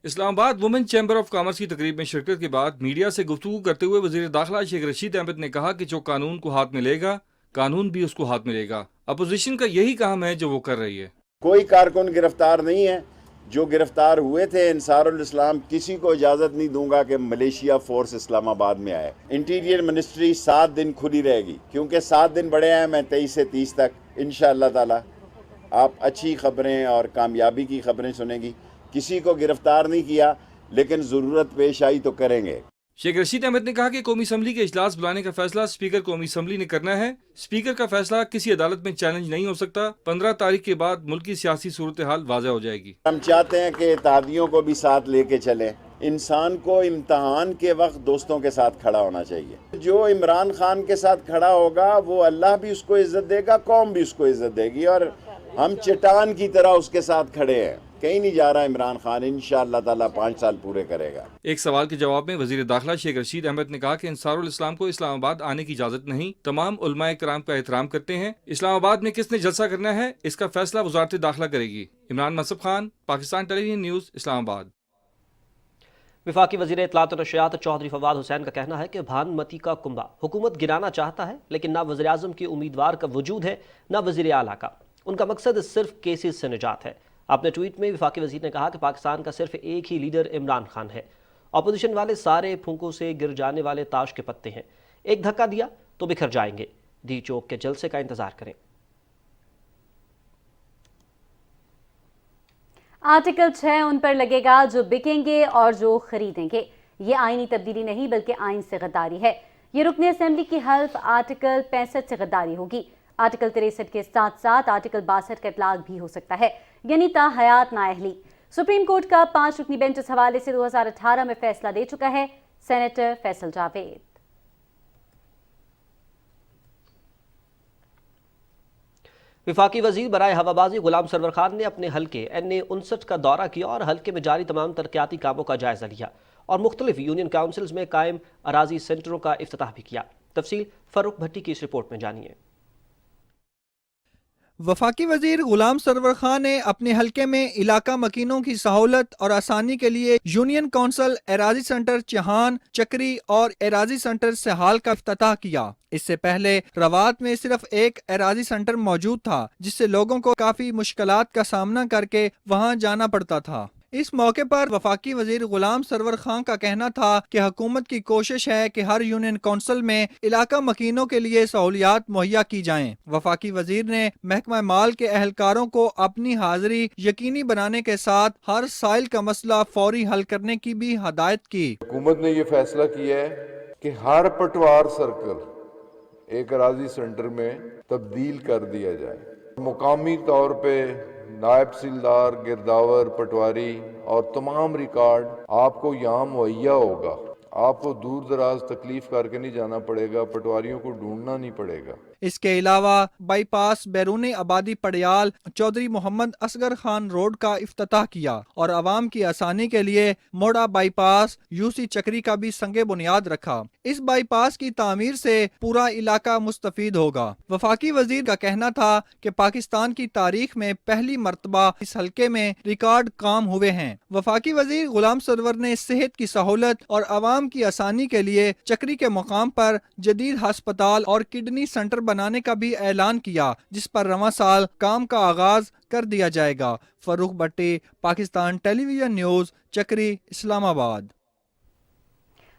Speaker 20: اسلام آباد وومن چیمبر آف کامرس کی تقریب میں شرکت کے بعد میڈیا سے گفتگو کرتے ہوئے وزیر داخلہ شیخ رشید احمد نے کہا کہ جو قانون کو ہاتھ میں لے گا، قانون بھی اس کو ہاتھ میں لے گا. اپوزیشن کا یہی کام ہے جو وہ کر رہی ہے.
Speaker 21: کوئی کارکن گرفتار نہیں ہے. جو گرفتار ہوئے تھے انصار الاسلام، کسی کو اجازت نہیں دوں گا کہ ملیشیا فورس اسلام آباد میں آئے. انٹیریئر منسٹری 7 دن کھلی رہے گی کیونکہ 7 دن بڑے ہیں. میں 23 سے 30 تک انشاءاللہ تعالی آپ اچھی خبریں اور کامیابی کی خبریں سنیں گی. کسی کو گرفتار نہیں کیا لیکن ضرورت پیش آئی تو کریں گے.
Speaker 20: شیخ رشید احمد نے کہا کہ قومی اسمبلی کے اجلاس بلانے کا فیصلہ اسپیکر قومی اسمبلی نے کرنا ہے. اسپیکر کا فیصلہ کسی عدالت میں چیلنج نہیں ہو سکتا. 15 تاریخ کے بعد ملک کی سیاسی صورتحال واضح ہو جائے گی.
Speaker 21: ہم چاہتے ہیں کہ اتحادیوں کو بھی ساتھ لے کے چلیں. इंसान को इम्तहान के वक्त दोस्तों के साथ खड़ा होना चाहिए। जो इमरान खान के साथ खड़ा होगा वो अल्लाह भी उसको इज्जत देगा, कौम भी उसको इज्जत देगी, और हम चट्टान की तरह उसके साथ खड़े हैं। कहीं नहीं जा रहा इमरान खान, इंशाअल्लाह ताला 5 साल पूरे करेगा।
Speaker 20: एक सवाल के जवाब में वजीर दाखिला शेख रशीद अहमद ने कहा कि अंसारुल इस्लाम को इस्लामाबाद आने की इजाजत नहीं, तमाम उलमाए किराम का एहतराम करते हैं। इस्लामाबाद में किसने जलसा करना है इसका फैसला वजारत दाखिला करेगी। Imran मसब Khan, Pakistan television news, Islamabad.
Speaker 2: वफाकी वज़ीर इत्तलात और नशियात चौधरी फवाद हुसैन का कहना है कि भानुमती का कुंबा हुकूमत गिराना चाहता है, लेकिन ना वज़ीर आज़म के उम्मीदवार का वजूद है ना वज़ीर आला का। उनका मकसद सिर्फ केसेस से निजात है। अपने ट्वीट में वफाकी वज़ीर ने कहा कि पाकिस्तान का सिर्फ एक ही लीडर इमरान खान है। अपोजिशन वाले सारे फूंकों से गिर जाने वाले ताश के पत्ते हैं, एक धक्का दिया तो बिखर जाएंगे। डी चौक के जलसे का इंतजार करें।
Speaker 3: आर्टिकल 6 उन पर लगेगा जो बिकेंगे और जो खरीदेंगे। ये आईनी तब्दीली नहीं बल्कि आइन से गद्दारी है। ये रुकने असेंबली की हल्फ आर्टिकल 65 से गद्दारी होगी। आर्टिकल 63 के साथ साथ आर्टिकल 62 का इतलाक भी हो सकता है, यानी ताहयात नाअहली। सुप्रीम कोर्ट का 5 रुकनी बेंच इस हवाले से 2018 में फैसला दे चुका है। सेनेटर फैसल जावेद।
Speaker 2: वफाकी वजीर बराए हवाबाजी गुलाम सरवर खान ने अपने हल्के NA 59 का दौरा किया और हल्के में जारी तमाम तरक्याती कामों का जायजा लिया और मुख्तलिफ यूनियन काउंसिल्स में कायम अराजी सेंटरों का इफ्तिताह भी किया। तफसील फरूख भट्टी की इस रिपोर्ट में जानिए।
Speaker 1: वफाकी वजीर गुलाम सरवर खान ने अपने हल्के में इलाका मकीनों की सहूलत और आसानी के लिए यूनियन काउंसिल एराजी सेंटर चहान, चक्री और एराजी सेंटर सहाल का इफ्तिताह किया। इससे पहले रवात में सिर्फ एक एराजी सेंटर मौजूद था, जिससे लोगों को काफी मुश्किलात का सामना करके वहां जाना पड़ता था। इस मौके पर वफाकी वजीर गुलाम सरवर खान का कहना था कि हुकूमत की कोशिश है कि हर यूनियन काउंसिल में इलाका मकीनों के लिए सहूलियात मुहैया की जाएं। वफाकी वजीर ने महकमा माल के एहलकारों को अपनी हाजिरी यकीनी बनाने के साथ हर साइल का मसला फौरी हल करने की भी हदायत की।
Speaker 22: हुकूमत ने ये फैसला किया है कि हर पटवार सर्कल एक अराजी सेंटर में तब्दील कर दिया जाए। मुकामी तौर पे नायब तहसीलदार, गिरदावर, पटवारी और तमाम रिकॉर्ड आपको यहाँ मुहैया होगा। आपको दूर दराज तकलीफ करके नहीं जाना पड़ेगा, पटवारियों को ढूंढना नहीं पड़ेगा।
Speaker 1: इसके अलावा बाईपास बैरून आबादी पड़ियाल चौधरी मोहम्मद असगर खान रोड का इफ्तिताह किया और आवाम की आसानी के लिए मोड़ा बाईपास यूसी चक्री का भी संगे बुनियाद रखा। इस बाईपास की तामीर से पूरा इलाका मुस्तफीद होगा। वफाकी वजीर का कहना था कि पाकिस्तान की तारीख में पहली मरतबा इस हल्के में रिकॉर्ड काम हुए हैं। वफाकी वजीर गुलाम सरवर ने सेहत की सहूलत और आवाम की आसानी के लिए चक्री के मुकाम पर जदीद अस्पताल और किडनी सेंटर बनाने का भी ऐलान किया, जिस पर रवां साल काम का आगाज कर दिया जाएगा। फरूख भट्टी, पाकिस्तान टेलीविजन न्यूज़, चक्री, इस्लामाबाद।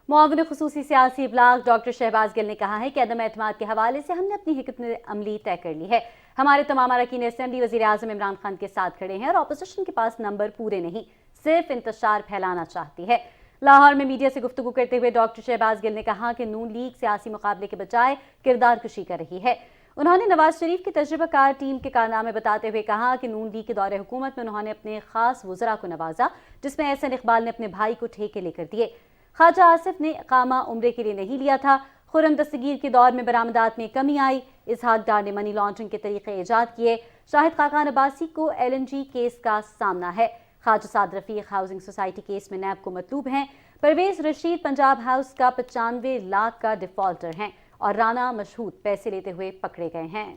Speaker 3: मुआविन खुसूसी सियासी इब्लाग डॉक्टर शहबाज गिल ने कहा है कि अदम एतमाद के हवाले से हमने अपनी हिकमत अमली तय कर ली है। हमारे तमाम अरकान असेंबली वज़ीर आज़म इमरान खान के साथ खड़े हैं और अपोजिशन के पास नंबर पूरे नहीं, सिर्फ इंतशार फैलाना चाहती है। लाहौर में मीडिया से गुफ्तगू करते हुए डॉक्टर शहबाज गिल ने कहा कि नून लीग सियासी मुकाबले के बजाय किरदार कशी कर रही है। उन्होंने नवाज शरीफ की तजुर्बाकार टीम के कारनामे बताते हुए कहा कि नून लीग के दौरे हुकूमत में उन्होंने अपने खास वज़रा को नवाजा, जिसमें एहसन इकबाल ने अपने भाई को ठेके लेकर दिए। ख्वाजा आसिफ ने इकामा उम्रे के लिए नहीं लिया था। खुर्रम दस्तगीर के दौर में बरामदात में कमी आई। इसहाक डार ने मनी लॉन्ड्रिंग के तरीके ईजाद किए। शाहिद खाकान अब्बासी को LNG केस का सामना है। Khawaja Saad Rafique housing society case में नैब को मतलूब हैं। परवेज रशीद पंजाब हाउस का 95 लाख का डिफॉल्टर हैं और राना मशहूद पैसे लेते हुए पकड़े गए हैं।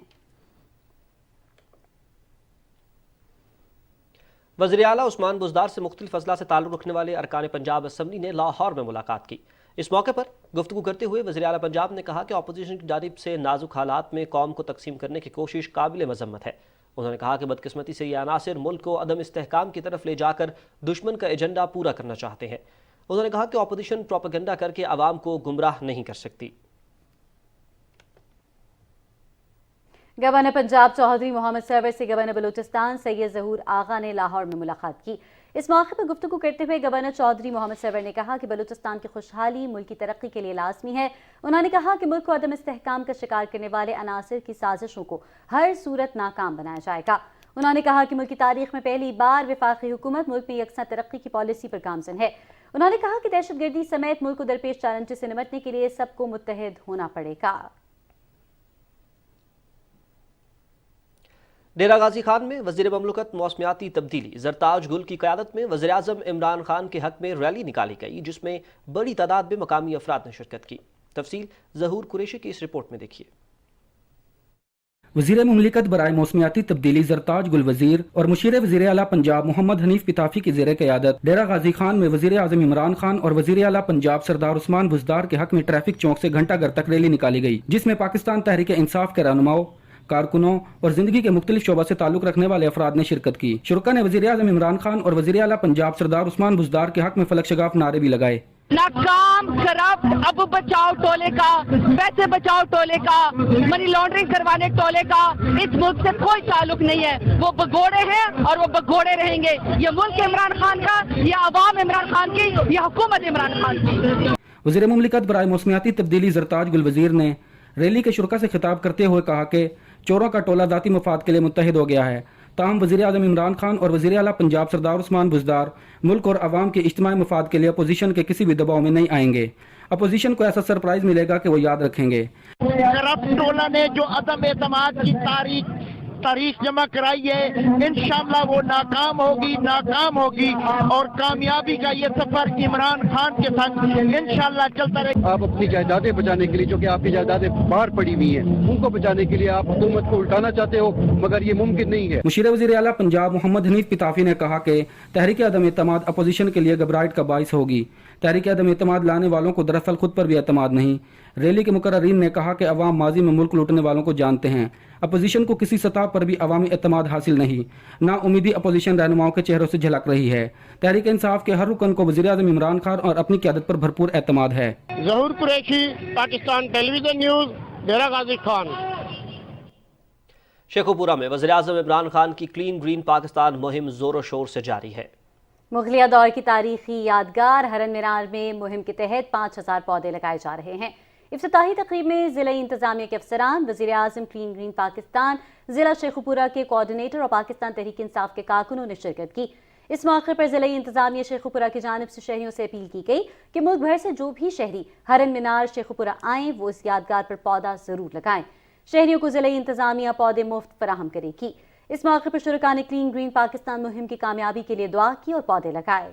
Speaker 2: वज़ीर आला उस्मान बुज़दार से मुख्तलिफ अज़ला से ताल्लुक़ रखने वाले अरकान पंजाब असम्बली ने लाहौर में मुलाकात की। इस मौके पर गुफ्तगू करते हुए वज़ीर आला पंजाब ने कहा कि अपोजिशन की जानिब से नाजुक हालात में कौम को तकसीम करने की कोशिश काबिल मज़म्मत है। उन्होंने कहा कि बदकिस्मती से ये अनासिर मुल्क को अदम इस्तेहकाम की तरफ ले जाकर दुश्मन का एजेंडा पूरा करना चाहते हैं। उन्होंने कहा कि अपोजिशन प्रोपेगेंडा करके आवाम को गुमराह नहीं कर सकती।
Speaker 3: गवर्नर पंजाब चौधरी मोहम्मद सरवर से गवर्नर बलूचिस्तान सैयद ज़हूर आगा ने लाहौर में मुलाकात की। इस मौके पर गुफ्तगू करते हुए गवर्नर चौधरी मोहम्मद सरवर ने कहा कि बलूचिस्तान की खुशहाली मुल्क की तरक्की के लिए लाजमी है। उन्होंने कहा कि मुल्क को अदम इस्तेहकाम का शिकार करने वाले अनासिर की साजिशों को हर सूरत नाकाम बनाया जाएगा। उन्होंने कहा कि मुल्क की तारीख में पहली बार वफाकी हुकूमत मुल्क में यकसा तरक्की की पॉलिसी पर गामजन है। انہوں نے کہا کہ دہشت گردی سمیت ملک کو درپیش چیلنجز سے نمٹنے کے لیے سب کو متحد ہونا پڑے گا۔
Speaker 2: ڈیرہ غازی خان میں وزیر مملکت موسمیاتی تبدیلی زرتاج گل کی قیادت میں وزیر اعظم عمران خان کے حق میں ریلی نکالی گئی، جس میں بڑی تعداد میں مقامی افراد نے شرکت کی۔ تفصیل ظہور قریشی کی اس رپورٹ میں دیکھیے۔
Speaker 4: وزیر مملکت برائے موسمیاتی تبدیلی زرتاج گل وزیر اور مشیر وزیر اعلیٰ پنجاب محمد حنیف پتافی کی زیر قیادت ڈیرہ غازی خان میں وزیر اعظم عمران خان اور وزیر اعلیٰ پنجاب سردار عثمان بزدار کے حق میں ٹریفک چوک سے گھنٹہ گھر تک ریلی نکالی گئی، جس میں پاکستان تحریک انصاف کے رہنماؤں، کارکنوں اور زندگی کے مختلف شعبوں سے تعلق رکھنے والے افراد نے شرکت کی۔ شرکا نے وزیر اعظم عمران خان اور وزیر اعلیٰ پنجاب سردار عثمان بزدار کے حق میں فلک شگاف نعرے بھی لگائے۔
Speaker 5: ناکام کرپٹ اب بچاؤ ٹولے کا، پیسے بچاؤ ٹولے کا، منی لانڈرنگ کروانے ٹولے کا اس ملک سے کوئی تعلق نہیں ہے۔ وہ بگوڑے ہیں اور وہ بگوڑے رہیں گے۔ یہ ملک عمران خان کا، یہ عوام عمران خان کی، یہ حکومت عمران خان کی۔
Speaker 4: وزیر مملکت برائے موسمیاتی تبدیلی زرتاج گل وزیر نے ریلی کے شرکا سے خطاب کرتے ہوئے کہا کہ چوروں کا ٹولہ ذاتی مفاد کے لیے متحد ہو گیا ہے، تاہم وزیر اعظم عمران خان اور وزیر اعلیٰ پنجاب سردار عثمان بزدار ملک اور عوام کے اجتماعی مفاد کے لیے اپوزیشن کے کسی بھی دباؤ میں نہیں آئیں گے۔ اپوزیشن کو ایسا سرپرائز ملے گا کہ وہ یاد رکھیں گے۔
Speaker 5: کرپٹ ٹولہ نے جو عدم اعتماد کی تاریخ جمع کرائی ہے، انشاءاللہ وہ ناکام ہوگی اور کامیابی کا یہ سفر عمران خان کے ساتھ انشاءاللہ چلتا رہے۔
Speaker 23: آپ اپنی جائیدادیں بچانے کے لیے، جو کہ آپ کی جائیدادیں باہر پڑی ہوئی ہیں، ان کو بچانے کے لیے آپ حکومت کو الٹانا چاہتے ہو، مگر یہ ممکن نہیں ہے۔
Speaker 4: مشیر وزیر اعلیٰ پنجاب محمد حنیف پتافی نے کہا کہ تحریک عدم اعتماد اپوزیشن کے لیے گھبراہٹ کا باعث ہوگی۔ تحریک عدم اعتماد لانے والوں کو دراصل خود پر بھی اعتماد نہیں۔ ریلی کے مقررین نے کہا کہ عوام ماضی میں ملک لوٹنے والوں کو جانتے ہیں، اپوزیشن کو کسی سطح پر بھی عوامی اعتماد حاصل نہیں، نا امیدی اپوزیشن رہنماؤں کے چہروں سے جھلک رہی ہے۔ تحریک انصاف کے ہر رکن کو وزیر اعظم عمران خان اور اپنی قیادت پر بھرپور اعتماد ہے۔
Speaker 5: ظہور Qureshi, Pakistan television news, Dera Ghazi Khan.
Speaker 2: Shekau پورہ میں وزیر اعظم عمران خان کی کلین گرین پاکستان مہم زور و شور سے جاری ہے۔
Speaker 3: مغلیہ دور کی تاریخی یادگار ہرن مینار میں مہم کے تحت 5000 پودے لگائے جا رہے ہیں۔ افتتاحی تقریب میں ضلع انتظامیہ کے افسران، وزیر اعظم کلین گرین پاکستان، ضلع شیخو پورہ کے کوآرڈینیٹر اور پاکستان تحریک انصاف کے کارکنوں نے شرکت کی۔ اس موقع پر ضلع انتظامیہ شیخو پورہ کی جانب سے شہریوں سے اپیل کی گئی کہ ملک بھر سے جو بھی شہری ہرن مینار شیخو پورہ آئیں وہ اس یادگار پر پودا ضرور لگائیں۔ شہریوں کو ضلع انتظامیہ پودے مفت فراہم کرے گی۔ اس موقع پر شرکاء نے کلین گرین پاکستان مہم کی کامیابی کے لیے دعا کی اور پودے لگائے۔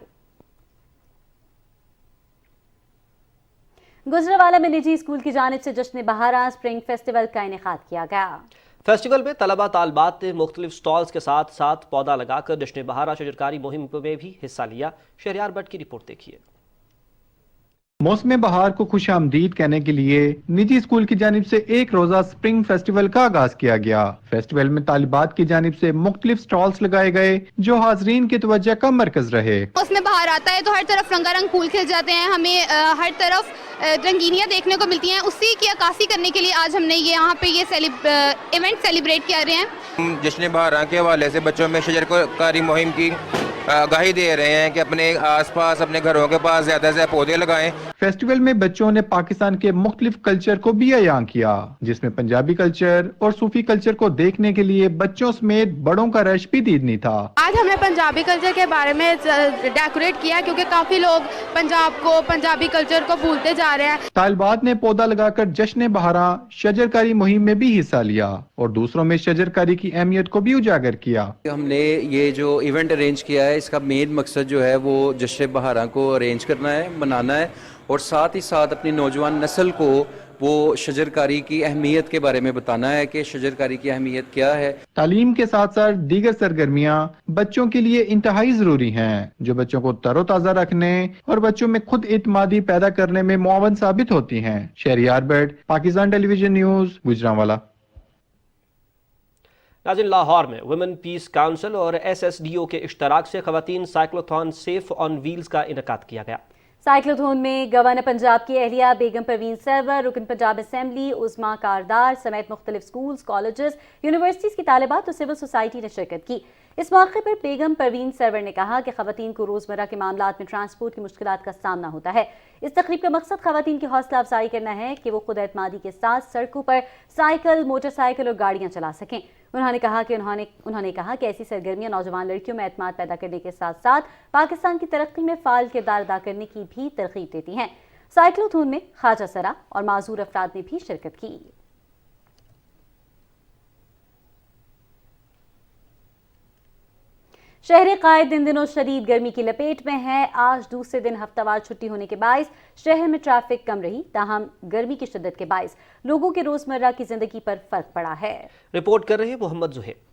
Speaker 3: گجرانوالہ میں نجی اسکول کی جانب سے جشن بہارہ اسپرنگ فیسٹیول کا انعقاد کیا گیا۔
Speaker 2: فیسٹیول میں طلبہ طالبات نے مختلف سٹالز کے ساتھ ساتھ پودا لگا کر جشن بہارہ شجرکاری مہم میں بھی حصہ لیا۔ شہریار بٹ کی رپورٹ دیکھیے۔
Speaker 24: موسم بہار کو خوش آمدید کہنے کے لیے نجی اسکول کی جانب سے ایک روزہ اسپرنگ فیسٹیول کا آغاز کیا گیا۔ فیسٹیول میں طالبات کی جانب سے مختلف سٹالز لگائے گئے جو حاضرین کی توجہ کا مرکز رہے۔
Speaker 25: موسم بہار آتا ہے تو ہر طرف رنگا رنگ پھول کھل جاتے ہیں، ہمیں ہر طرف رنگینیاں دیکھنے کو ملتی ہیں۔ اسی کی عکاسی کرنے کے لیے آج ہم نے یہاں پہ یہ ایونٹ سیلیبریٹ کر رہے ہیں۔
Speaker 26: جشن بہارہ کے حوالے سے بچوں میں شجرکاری مہم کی آگاہی دے رہے ہیں کہ اپنے آس پاس اپنے گھروں کے پاس زیادہ سے پودے لگائیں۔
Speaker 24: فیسٹیول میں بچوں نے پاکستان کے مختلف کلچر کو بھی عیاں کیا، جس میں پنجابی کلچر اور صوفی کلچر کو دیکھنے کے لیے بچوں سمیت بڑوں کا رش بھی دیدنی تھا۔
Speaker 25: آج ہم نے پنجابی کلچر کے بارے میں ڈیکوریٹ کیا کیونکہ کافی لوگ پنجاب کو، پنجابی کلچر کو بھولتے جا رہے ہیں۔
Speaker 24: طالبات نے پودا لگا کر جشن بہارہ شجرکاری مہم میں بھی حصہ لیا اور دوسروں میں شجرکاری کی اہمیت کو بھی اجاگر کیا۔
Speaker 27: ہم نے یہ جو ایونٹ ارینج کیا ہے، اس کا مین مقصد جو ہے وہ جشن بہارہ کو ارینج کرنا ہے، منانا ہے، اور ساتھ ہی ساتھ اپنی نوجوان نسل کو وہ شجرکاری کی اہمیت کے بارے میں بتانا ہے کہ شجرکاری کی اہمیت کیا ہے۔
Speaker 24: تعلیم کے ساتھ ساتھ دیگر سرگرمیاں بچوں کے لیے انتہائی ضروری ہیں جو بچوں کو تر و تازہ رکھنے اور بچوں میں خود اعتمادی پیدا کرنے میں معاون ثابت ہوتی ہیں۔ Shahryar Butt, Pakistan television news, Gujranwala.
Speaker 2: ناظرین، لاہور میں ویمن پیس کونسل اور SSDO کے اشتراک سے خواتین سائیکلوتھون سیف آن ویلز کا انعقاد کیا گیا۔
Speaker 3: سائیکلوتھون میں گورنر پنجاب کی اہلیہ بیگم پروین سرور، رکن پنجاب اسمبلی عظما کاردار سمیت مختلف سکولز، کالجز، یونیورسٹیز کی طالبات اور سول سوسائٹی نے شرکت کی۔ اس موقع پر بیگم پروین سرور نے کہا کہ خواتین کو روزمرہ کے معاملات میں ٹرانسپورٹ کی مشکلات کا سامنا ہوتا ہے۔ اس تقریب کا مقصد خواتین کی حوصلہ افزائی کرنا ہے کہ وہ خود اعتمادی کے ساتھ سڑکوں پر سائیکل، موٹر سائیکل اور گاڑیاں چلا سکیں۔ انہوں نے کہا کہ ایسی سرگرمیاں نوجوان لڑکیوں میں اعتماد پیدا کرنے کے ساتھ ساتھ پاکستان کی ترقی میں فعال کردار ادا کرنے کی بھی ترغیب دیتی ہیں۔ سائیکلوتھون میں خواجہ سرا اور معذور افراد نے بھی شرکت کی۔ شہر قائد ان دنوں شدید گرمی کی لپیٹ میں ہے۔ آج دوسرے دن ہفتہ وار چھٹی ہونے کے باعث شہر میں ٹریفک کم رہی، تاہم گرمی کی شدت کے باعث لوگوں کے روزمرہ کی زندگی پر فرق پڑا ہے۔
Speaker 2: رپورٹ کر رہے ہیں محمد زہیب۔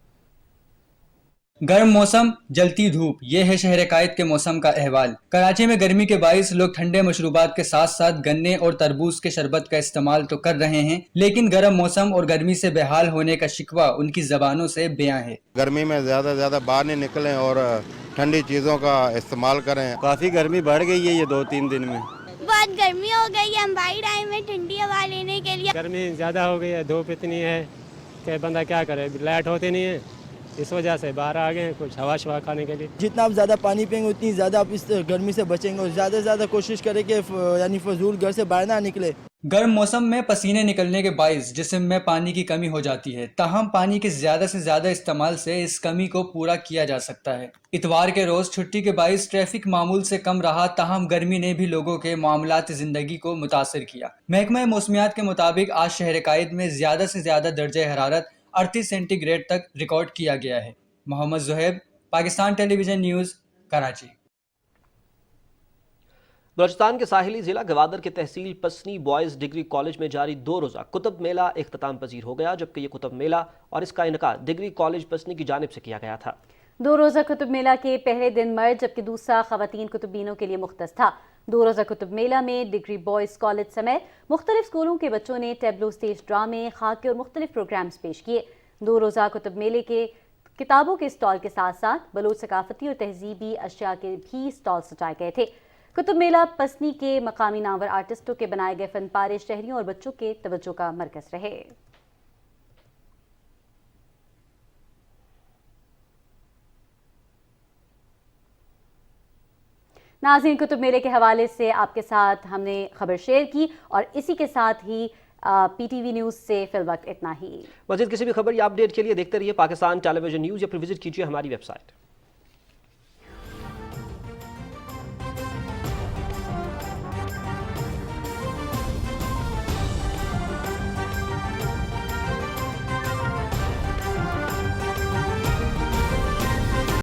Speaker 6: گرم موسم، جلتی دھوپ، یہ ہے شہر قائد کے موسم کا احوال۔ کراچی میں گرمی کے باعث لوگ ٹھنڈے مشروبات کے ساتھ ساتھ گنے اور تربوز کے شربت کا استعمال تو کر رہے ہیں، لیکن گرم موسم اور گرمی سے بحال ہونے کا شکوہ ان کی زبانوں سے بیاں ہے۔
Speaker 7: گرمی میں زیادہ باہر نہیں نکلیں اور ٹھنڈی چیزوں کا استعمال کریں۔ کافی گرمی بڑھ گئی ہے یہ 2-3 دن میں۔
Speaker 8: بہت گرمی ہو گئی ہے، ہم باہر آئے میں ٹھنڈی ہوا لینے کے لیے۔
Speaker 9: گرمی زیادہ ہو گئی ہے، دھوپ اتنی ہے کہ بندہ کیا کرے، لائٹ ہوتی نہیں ہے، اس وجہ سے باہر آ گئے ہیں کچھ ہوا شوا کھانے کے لیے۔
Speaker 10: جتنا آپ زیادہ پانی پئیں گے اتنی زیادہ آپ اس گرمی سے بچیں گے، اور زیادہ سے زیادہ کوشش کریں کہ یعنی فضول گھر سے باہر نہ نکلے۔
Speaker 6: گرم موسم میں پسینے نکلنے کے باعث جسم میں پانی کی کمی ہو جاتی ہے، تاہم پانی کے زیادہ سے زیادہ استعمال سے اس کمی کو پورا کیا جا سکتا ہے۔ اتوار کے روز چھٹی کے باعث ٹریفک معمول سے کم رہا، تاہم گرمی نے بھی لوگوں کے معاملات زندگی کو متاثر کیا۔ محکمہ موسمیات کے مطابق آج شہر قائد میں زیادہ سے زیادہ درجہ حرارت 38 سینٹی گریڈ تک ریکارڈ کیا گیا ہے۔ محمد Zohaib, Pakistan television news, Karachi.
Speaker 2: Balochistan کے ساحلی ضلع گوادر کے تحصیل پسنی بوائز ڈگری کالج میں جاری 2 روزہ کتب میلہ اختتام پذیر ہو گیا، جبکہ یہ کتب میلہ اور اس کا انعقاد ڈگری کالج پسنی کی جانب سے کیا گیا تھا۔
Speaker 3: 2 روزہ کتب میلہ کے پہلے دن مرد جبکہ دوسرا خواتین کتب بینوں کے لیے مختص تھا۔ 2 روزہ کتب میلہ میں ڈگری بوائز کالج سمیت مختلف اسکولوں کے بچوں نے ٹیبلو اسٹیج ڈرامے، خاکے اور مختلف پروگرامز پیش کیے۔ 2 روزہ کتب میلے کے کتابوں کے اسٹال کے ساتھ ساتھ بلوچ ثقافتی اور تہذیبی اشیاء کے بھی اسٹال سجائے گئے تھے۔ کتب میلہ پسنی کے مقامی نامور آرٹسٹوں کے بنائے گئے فن پارے شہریوں اور بچوں کے توجہ کا مرکز رہے۔ ناظرین، کتب میلے کے حوالے سے آپ کے ساتھ ہم نے خبر شیئر کی، اور اسی کے ساتھ ہی پی ٹی وی نیوز سے فی الوقت اتنا ہی۔
Speaker 2: مزید کسی بھی خبر یا اپڈیٹ کے لیے دیکھتے رہیے پاکستان ٹیلی ویژن نیوز یا پھر وزٹ کیجیے ہماری ویب سائٹ۔